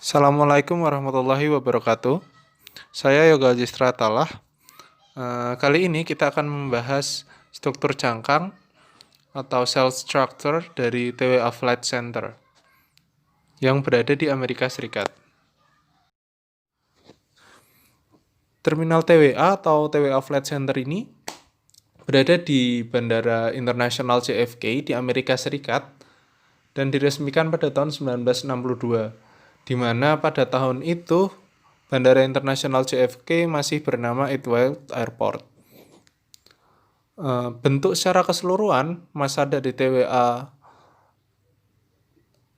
Assalamualaikum warahmatullahi wabarakatuh. Saya Yoga Jistratalah. Kali ini kita akan membahas struktur cangkang atau cell structure dari TWA Flight Center yang berada di Amerika Serikat. Terminal TWA atau TWA Flight Center ini berada di Bandara Internasional JFK di Amerika Serikat dan diresmikan pada tahun 1962, di mana pada tahun itu Bandara Internasional JFK masih bernama Edwards Airport. Bentuk secara keseluruhan masa dari TWA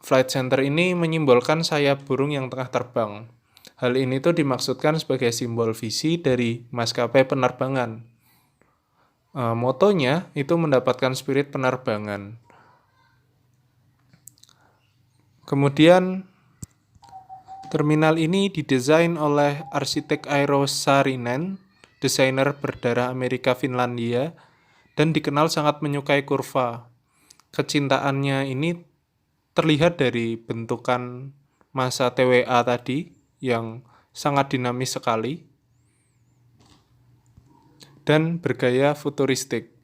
Flight Center ini menyimbolkan sayap burung yang tengah terbang. Hal ini tuh dimaksudkan sebagai simbol visi dari maskapai penerbangan. Motonya itu mendapatkan spirit penerbangan. Kemudian terminal ini didesain oleh arsitek Eero Saarinen, desainer berdarah Amerika Finlandia, dan dikenal sangat menyukai kurva. Kecintaannya ini terlihat dari bentukan masa TWA tadi yang sangat dinamis sekali dan bergaya futuristik.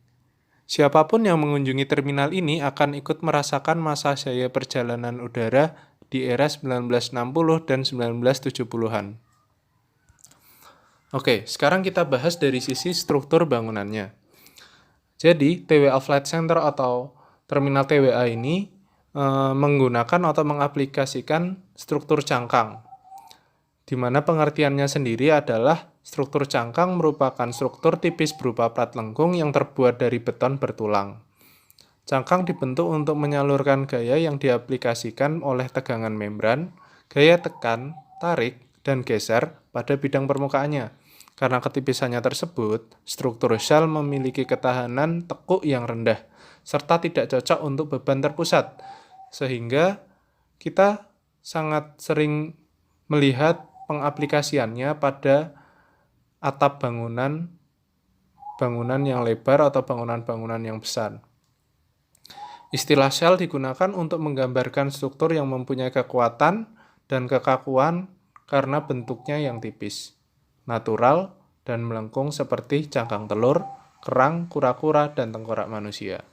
Siapapun yang mengunjungi terminal ini akan ikut merasakan masa jaya perjalanan udara di era 1960 dan 1970-an. Oke, sekarang kita bahas dari sisi struktur bangunannya. Jadi, TWA Flight Center atau terminal TWA ini menggunakan atau mengaplikasikan struktur cangkang, di mana pengertiannya sendiri adalah struktur cangkang merupakan struktur tipis berupa plat lengkung yang terbuat dari beton bertulang. Cangkang dibentuk untuk menyalurkan gaya yang diaplikasikan oleh tegangan membran, gaya tekan, tarik, dan geser pada bidang permukaannya. Karena ketipisannya tersebut, struktur sel memiliki ketahanan tekuk yang rendah, serta tidak cocok untuk beban terpusat, sehingga kita sangat sering melihat pengaplikasiannya pada atap bangunan yang lebar atau bangunan-bangunan yang besar. Istilah sel digunakan untuk menggambarkan struktur yang mempunyai kekuatan dan kekakuan karena bentuknya yang tipis, natural, dan melengkung seperti cangkang telur, kerang, kura-kura, dan tengkorak manusia.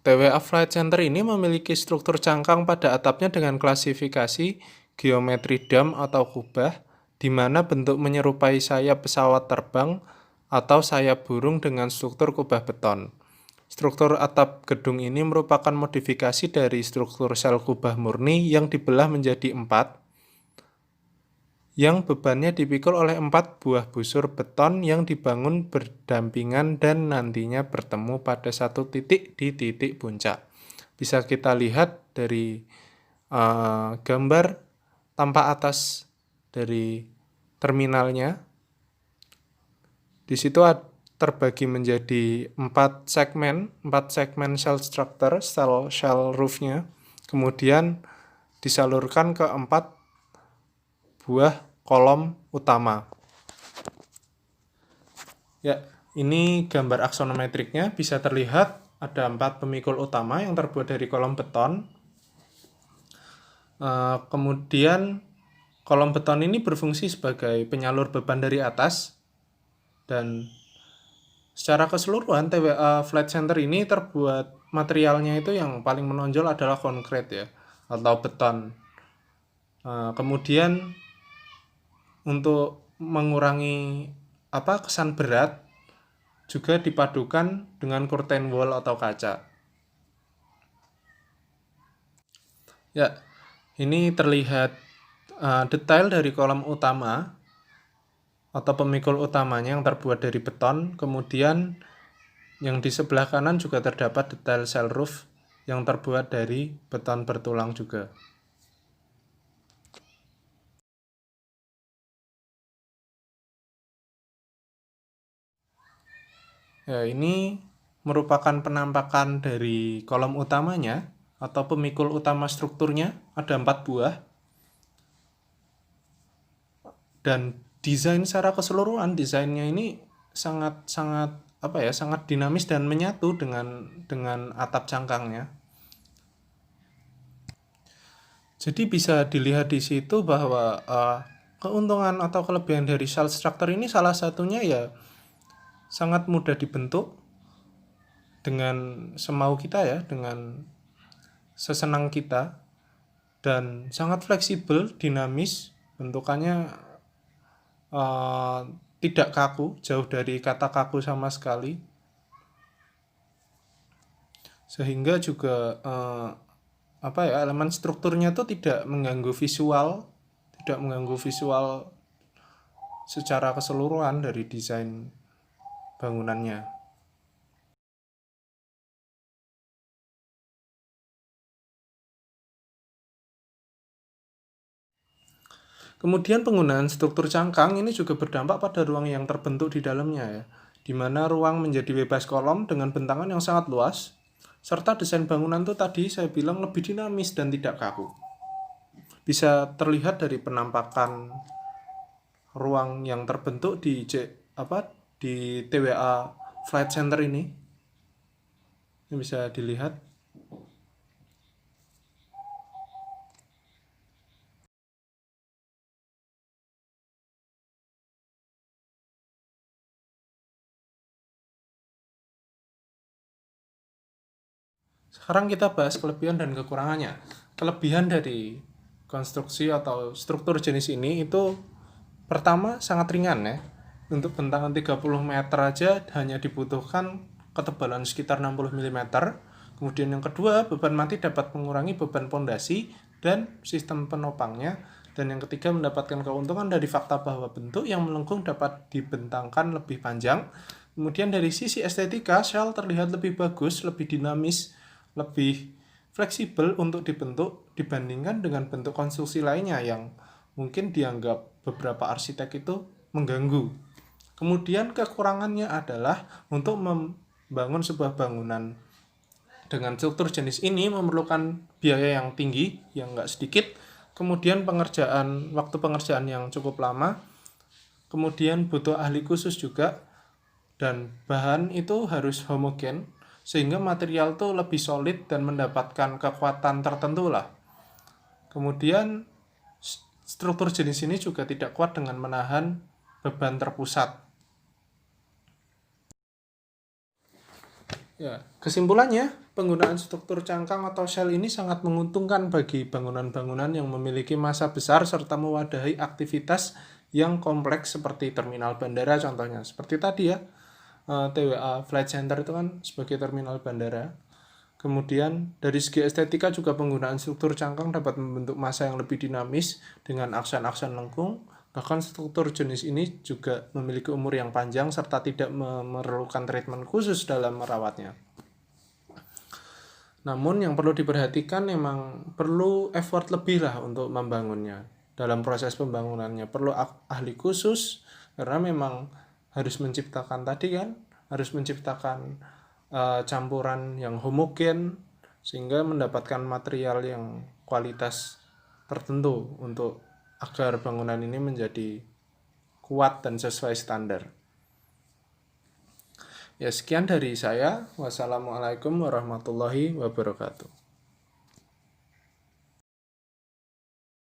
TWA Flight Center ini memiliki struktur cangkang pada atapnya dengan klasifikasi geometri dam atau kubah, di mana bentuk menyerupai sayap pesawat terbang atau sayap burung dengan struktur kubah beton. Struktur atap gedung ini merupakan modifikasi dari struktur sel kubah murni yang dibelah menjadi 4, yang bebannya dipikul oleh 4 buah busur beton yang dibangun berdampingan dan nantinya bertemu pada satu titik di titik puncak. Bisa kita lihat dari gambar tampak atas dari terminalnya. Di situ terbagi menjadi 4 segmen shell structure, shell roof-nya. Kemudian disalurkan ke 4 buah kolom utama. Ya, ini gambar aksonometriknya bisa terlihat ada 4 pemikul utama yang terbuat dari kolom beton. Kemudian kolom beton ini berfungsi sebagai penyalur beban dari atas, dan secara keseluruhan TWA Flight Center ini terbuat materialnya itu yang paling menonjol adalah konkrit ya, atau beton. Kemudian untuk mengurangi kesan berat juga dipadukan dengan curtain wall atau kaca. Ya, ini terlihat detail dari kolom utama atau pemikul utamanya yang terbuat dari beton. Kemudian yang di sebelah kanan juga terdapat detail shell roof yang terbuat dari beton bertulang juga. Ya, ini merupakan penampakan dari kolom utamanya atau pemikul utama strukturnya, ada 4 buah. Dan desain secara keseluruhan, desainnya ini sangat dinamis dan menyatu dengan atap cangkangnya. Jadi bisa dilihat di situ bahwa keuntungan atau kelebihan dari shell structure ini salah satunya ya sangat mudah dibentuk dengan semau kita ya, dengan sesenang kita, dan sangat fleksibel, dinamis, bentukannya eh, tidak kaku, jauh dari kata kaku sama sekali, sehingga juga apa ya, elemen strukturnya itu tidak mengganggu visual, secara keseluruhan dari desain bangunannya. Kemudian penggunaan struktur cangkang ini juga berdampak pada ruang yang terbentuk di dalamnya ya, di mana ruang menjadi bebas kolom dengan bentangan yang sangat luas, serta desain bangunan itu tadi saya bilang lebih dinamis dan tidak kaku. Bisa terlihat dari penampakan ruang yang terbentuk di TWA Flight Center ini. Ini bisa dilihat. Sekarang kita bahas kelebihan dan kekurangannya. Kelebihan dari konstruksi atau struktur jenis ini itu pertama sangat ringan ya. Untuk bentangan 30 meter aja hanya dibutuhkan ketebalan sekitar 60 mm. Kemudian yang kedua, beban mati dapat mengurangi beban pondasi dan sistem penopangnya. Dan yang ketiga, mendapatkan keuntungan dari fakta bahwa bentuk yang melengkung dapat dibentangkan lebih panjang. Kemudian dari sisi estetika, shell terlihat lebih bagus, lebih dinamis, lebih fleksibel untuk dibentuk dibandingkan dengan bentuk konstruksi lainnya yang mungkin dianggap beberapa arsitek itu mengganggu. Kemudian kekurangannya adalah untuk membangun sebuah bangunan dengan struktur jenis ini memerlukan biaya yang tinggi, yang nggak sedikit, kemudian waktu pengerjaan yang cukup lama, kemudian butuh ahli khusus juga, dan bahan itu harus homogen, sehingga material itu lebih solid dan mendapatkan kekuatan tertentu lah. Kemudian struktur jenis ini juga tidak kuat dengan menahan beban terpusat. Ya, kesimpulannya, penggunaan struktur cangkang atau shell ini sangat menguntungkan bagi bangunan-bangunan yang memiliki massa besar serta mewadahi aktivitas yang kompleks seperti terminal bandara contohnya. Seperti tadi ya, TWA Flight Center itu kan sebagai terminal bandara. Kemudian dari segi estetika juga penggunaan struktur cangkang dapat membentuk massa yang lebih dinamis dengan aksen-aksen lengkung. Bahkan struktur jenis ini juga memiliki umur yang panjang serta tidak memerlukan treatment khusus dalam merawatnya. Namun yang perlu diperhatikan memang perlu effort lebih lah untuk membangunnya. Dalam proses pembangunannya perlu ahli khusus karena memang harus menciptakan campuran yang homogen sehingga mendapatkan material yang kualitas tertentu untuk agar bangunan ini menjadi kuat dan sesuai standar. Ya, sekian dari saya. Wassalamualaikum warahmatullahi wabarakatuh.